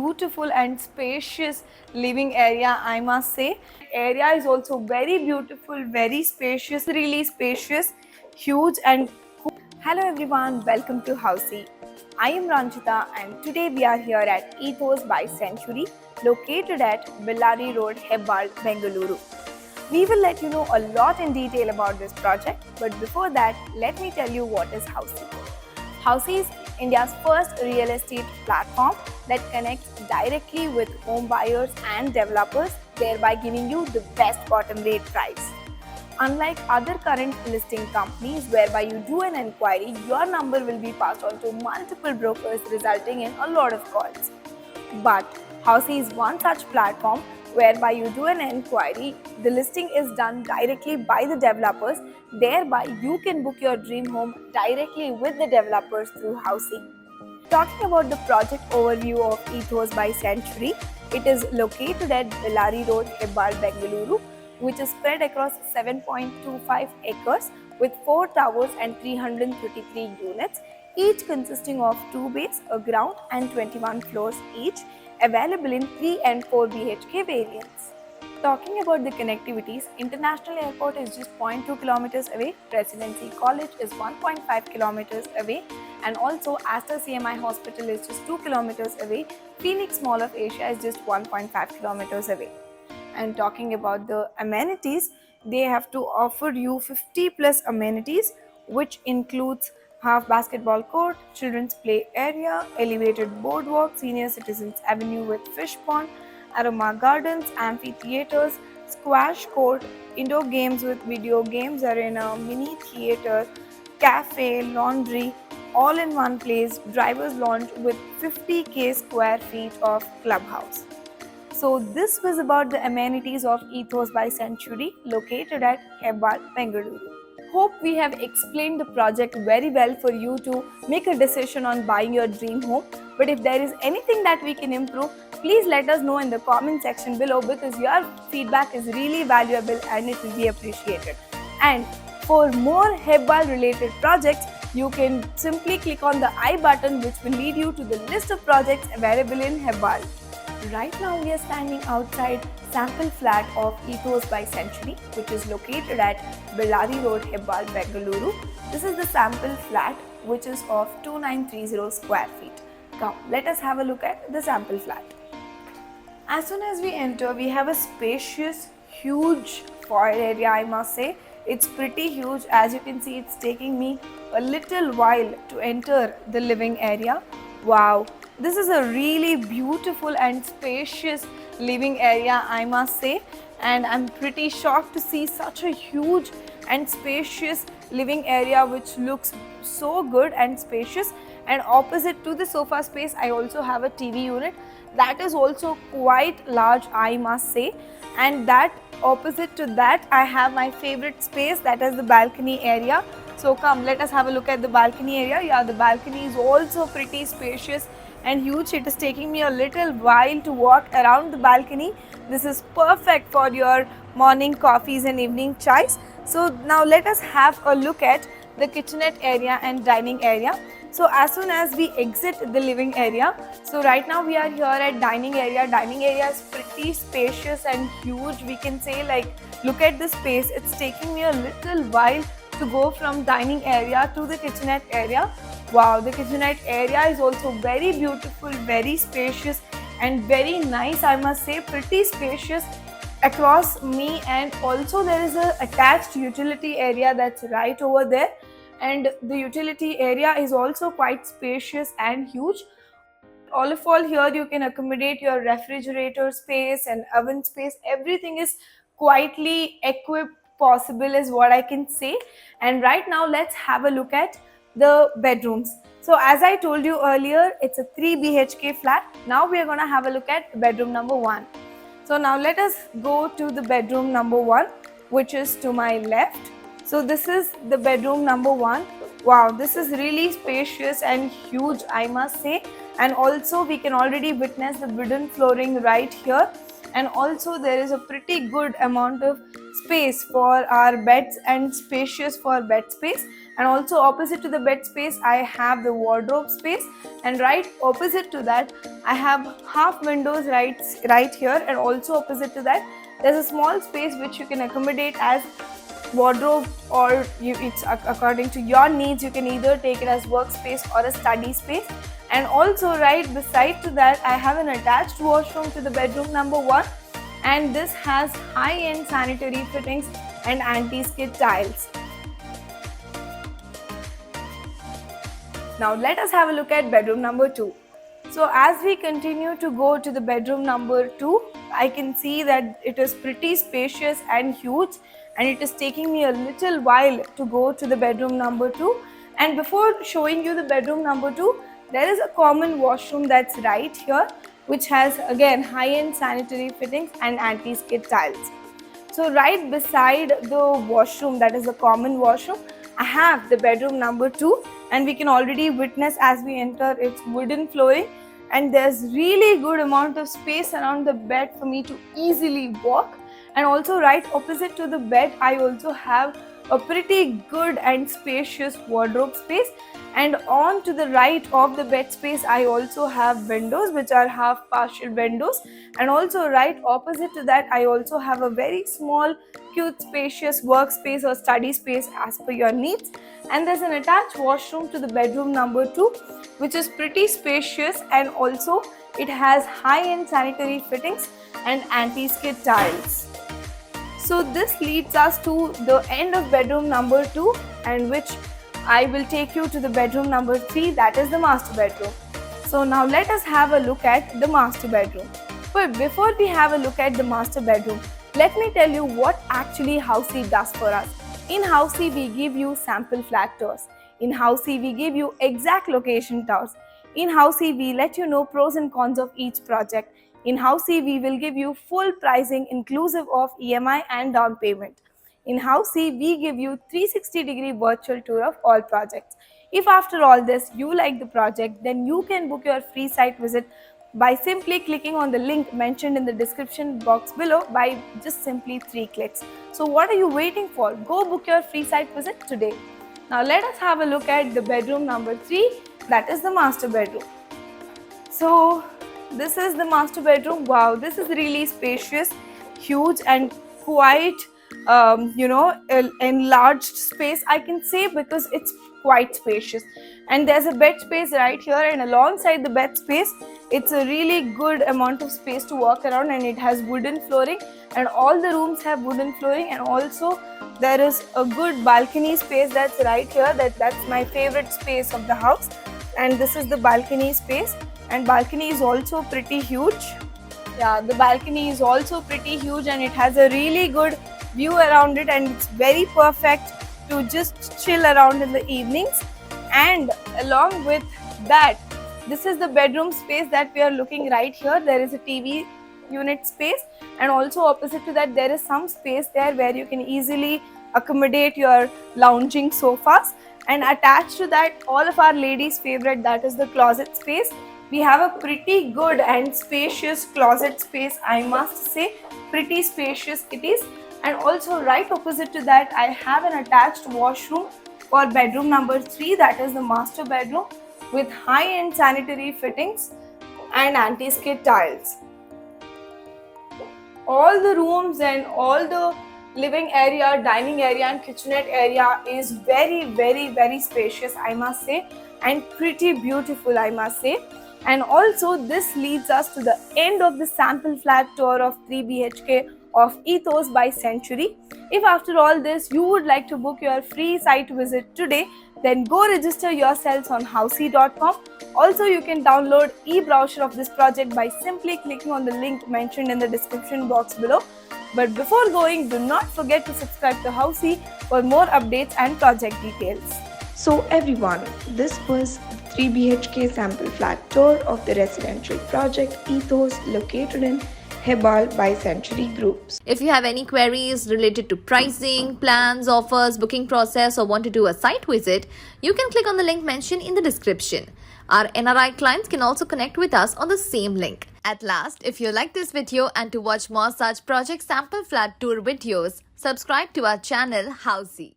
beautiful and spacious living area, I must say. Area is also very beautiful, very spacious, really spacious, huge and cool. Hello everyone, welcome to Housey. I am Ranjita and today we are here at Ethos by Century, located at Bellary Road, Hebbal, Bengaluru. We will let you know a lot in detail about this project, but before that, let me tell you what is Housey. Housey is India's first real estate platform that connects directly with home buyers and developers, thereby giving you the best bottom rate price. Unlike other current listing companies whereby you do an inquiry, your number will be passed on to multiple brokers, resulting in a lot of calls. But Housey is one such platform whereby you do an inquiry, the listing is done directly by the developers, thereby you can book your dream home directly with the developers through Housey. Talking about the project overview of Ethos by Century, it is located at Bellary Road, Hebbal, Bengaluru, which is spread across 7.25 acres with 4 towers and 333 units, each consisting of 2 bays, a ground and 21 floors each, available in 3 and 4 BHK variants. Talking about the connectivities, International Airport is just 0.2 kilometers away, Residency College is 1.5 kilometers away, and also Aster CMI Hospital is just 2 kilometers away, Phoenix Mall of Asia is just 1.5 kilometers away. And talking about the amenities, they have to offer you 50 plus amenities, which includes half basketball court, children's play area, elevated boardwalk, senior citizens avenue with fish pond, aroma gardens, amphitheaters, squash court, indoor games with video games arena, mini theater, cafe, laundry, all in one place, driver's lounge with 50k square feet of clubhouse. So this was about the amenities of Ethos by Century, located at Hebbal, Bengaluru. Hope we have explained the project very well for you to make a decision on buying your dream home. But if there is anything that we can improve, please let us know in the comment section below, because your feedback is really valuable and it will be appreciated. And for more Hebbal related projects, you can simply click on the I button, which will lead you to the list of projects available in Hebbal. Right now we are standing outside sample flat of Ethos by Century, which is located at Bellary Road, Hebbal, Bengaluru. This is the sample flat, which is of 2930 square feet. Come, let us have a look at the sample flat. As soon as we enter, we have a spacious, huge foyer area, I must say. It's pretty huge. As you can see, it's taking me a little while to enter the living area. Wow, this is a really beautiful and spacious living area, I must say, and I'm pretty shocked to see such a huge and spacious living area which looks so good and spacious. And opposite to the sofa space, I also have a TV unit that is also quite large, I must say. And that opposite to that, I have my favorite space, that is the balcony area. So come, let us have a look at the balcony area. Yeah, the balcony is also pretty spacious and huge. It is taking me a little while to walk around the balcony. This is perfect for your morning coffees and evening chais. So now let us have a look at the kitchenette area and dining area. So as soon as we exit the living area, so right now we are here at dining area. Dining area is pretty spacious and huge. We can say, like, look at the space. It's taking me a little while to go from dining area to the kitchenette area. Wow, the kitchenette area is also very beautiful, very spacious and very nice, I must say. Pretty spacious across me, and also there is a attached utility area that's right over there, and the utility area is also quite spacious and huge. All of all, here you can accommodate your refrigerator space and oven space. Everything is quietly equipped possible is what I can say. And right now let's have a look at the bedrooms. So as I told you earlier, it's a 3 BHK flat. Now we are going to have a look at bedroom number 1. So now let us go to the bedroom number 1, which is to my left. So this is the bedroom number 1. Wow, this is really spacious and huge, I must say. And also we can already witness the wooden flooring right here. And also there is a pretty good amount of space for our beds and spacious for bed space. And also opposite to the bed space, I have the wardrobe space, and right opposite to that, I have half windows right here, and also opposite to that, there's a small space which you can accommodate as wardrobe, or it's according to your needs. You can either take it as workspace or a study space. And also right beside to that, I have an attached washroom to the bedroom number 1, and this has high-end sanitary fittings and anti-skid tiles. Now let us have a look at bedroom number 2. So as we continue to go to the bedroom number 2, I can see that it is pretty spacious and huge, and it is taking me a little while to go to the bedroom number 2. And before showing you the bedroom number 2, there is a common washroom that's right here, which has again high-end sanitary fittings and anti-skid tiles. So right beside the washroom, that is the common washroom, I have the bedroom number 2, and we can already witness as we enter its wooden flooring, and there's really good amount of space around the bed for me to easily walk. And also right opposite to the bed, I also have a pretty good and spacious wardrobe space, and on to the right of the bed space, I also have windows which are half partial windows, and also right opposite to that, I also have a very small cute spacious workspace or study space as per your needs. And there's an attached washroom to the bedroom number 2, which is pretty spacious, and also it has high-end sanitary fittings and anti-skid tiles. So this leads us to the end of bedroom number 2, and which I will take you to the bedroom number 3, that is the master bedroom. So now let us have a look at the master bedroom. But before we have a look at the master bedroom, let me tell you what actually Housey does for us. In Housey, we give you sample flat tours. In Housey, we give you exact location tours. In Housey, we let you know pros and cons of each project. In Housey, we will give you full pricing inclusive of EMI and down payment. In Housey, we give you 360-degree virtual tour of all projects. If after all this you like the project, then you can book your free site visit by simply clicking on the link mentioned in the description box below by just simply 3 clicks. So what are you waiting for? Go book your free site visit today. Now let us have a look at the bedroom number 3, that is the master bedroom. So this is the master bedroom. Wow, this is really spacious, huge, and quite enlarged space, I can say, because it's quite spacious. And there's a bed space right here, and alongside the bed space, it's a really good amount of space to walk around, and it has wooden flooring, and all the rooms have wooden flooring. And also there is a good balcony space that's right here. That's my favorite space of the house, and this is the balcony space, and balcony is also pretty huge. Yeah, the balcony is also pretty huge, and it has a really good view around it, and it's very perfect to just chill around in the evenings. And along with that, this is the bedroom space that we are looking right here. There is a TV unit space, and also opposite to that, there is some space there where you can easily accommodate your lounging sofas. And attached to that, all of our ladies' favorite, that is the closet space. We have a pretty good and spacious closet space, I must say. Pretty spacious it is. And also right opposite to that, I have an attached washroom for bedroom number 3, that is the master bedroom, with high-end sanitary fittings and anti-skid tiles. All the rooms and all the living area, dining area and kitchenette area is very spacious, I must say, and pretty beautiful, I must say. And also this leads us to the end of the sample flat tour of 3 BHK of Ethos by Century. If after all this you would like to book your free site visit today, then go register yourselves on housey.com. Also, you can download e-brochure of this project by simply clicking on the link mentioned in the description box below. But before going, do not forget to subscribe to Housey for more updates and project details. So everyone, this was 3 BHK sample flat tour of the residential project Ethos located in Hebbal by Century Groups. If you have any queries related to pricing, plans, offers, booking process, or want to do a site visit, you can click on the link mentioned in the description. Our NRI clients can also connect with us on the same link. At last, if you like this video and to watch more such project sample flat tour videos, subscribe to our channel Housey.